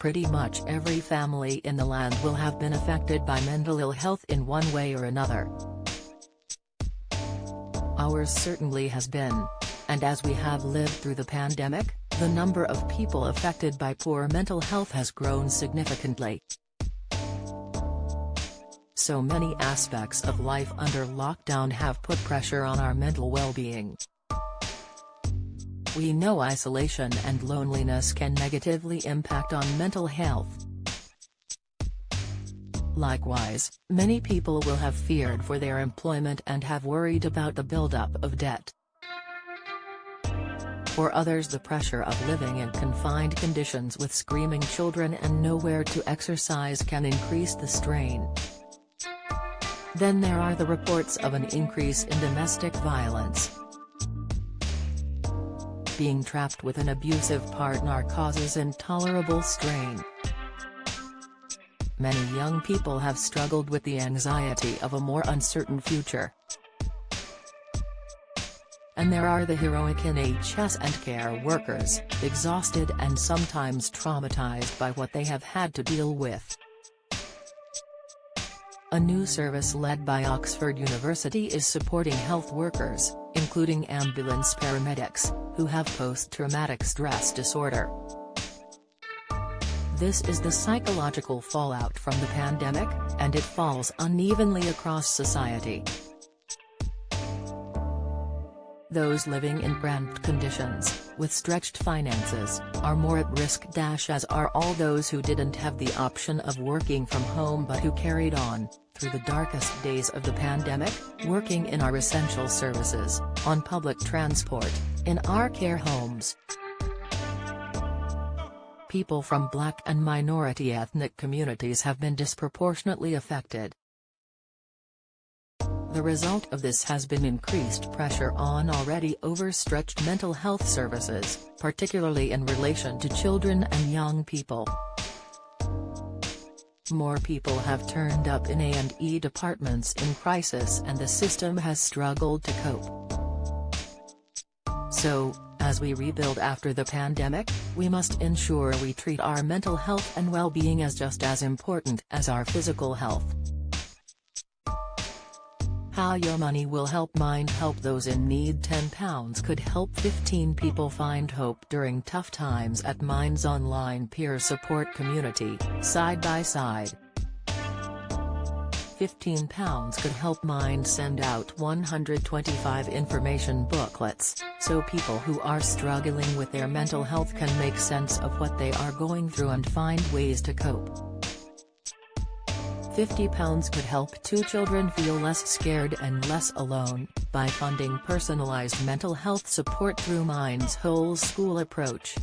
pretty much every family in the land will have been affected by mental ill health in one way or another. Ours certainly has been. And as we have lived through the pandemic, the number of people affected by poor mental health has grown significantly. So many aspects of life under lockdown have put pressure on our mental well-being. We know isolation and loneliness can negatively impact on mental health. Likewise, many people will have feared for their employment and have worried about the buildup of debt. For others, the pressure of living in confined conditions with screaming children and nowhere to exercise can increase the strain. Then there are the reports of an increase in domestic violence. Being trapped with an abusive partner causes intolerable strain. Many young people have struggled with the anxiety of a more uncertain future. And there are the heroic NHS and care workers, exhausted and sometimes traumatized by what they have had to deal with. A new service led by Oxford University is supporting health workers, including ambulance paramedics, who have post-traumatic stress disorder. This is the psychological fallout from the pandemic, and it falls unevenly across society. Those living in cramped conditions, with stretched finances, are more at risk. As are all those who didn't have the option of working from home but who carried on, through the darkest days of the pandemic, working in our essential services, on public transport, in our care homes. People from Black and minority ethnic communities have been disproportionately affected. The result of this has been increased pressure on already overstretched mental health services, particularly in relation to children and young people. More people have turned up in A&E departments in crisis and the system has struggled to cope. So, as we rebuild after the pandemic, we must ensure we treat our mental health and well-being as just as important as our physical health. How your money will help Mind help those in need. £10 could help 15 people find hope during tough times at Mind's online peer support community, Side by Side. £15 could help Mind send out 125 information booklets, so people who are struggling with their mental health can make sense of what they are going through and find ways to cope. £50 could help 2 children feel less scared and less alone, by funding personalized mental health support through Mind's whole school approach.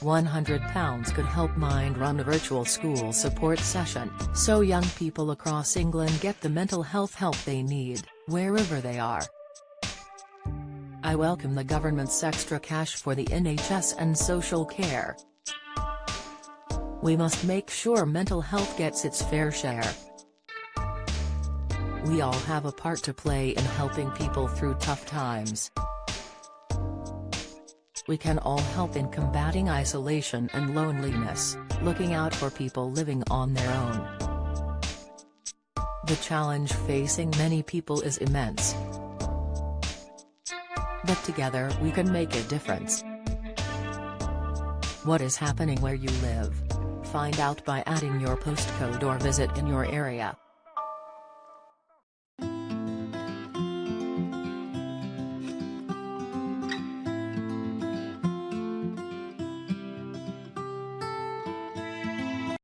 £100 could help Mind run a virtual school support session, so young people across England get the mental health help they need, wherever they are. I welcome the government's extra cash for the NHS and social care. We must make sure mental health gets its fair share. We all have a part to play in helping people through tough times. We can all help in combating isolation and loneliness, looking out for people living on their own. The challenge facing many people is immense. But together we can make a difference. What is happening where you live? Find out by adding your postcode or visit in your area.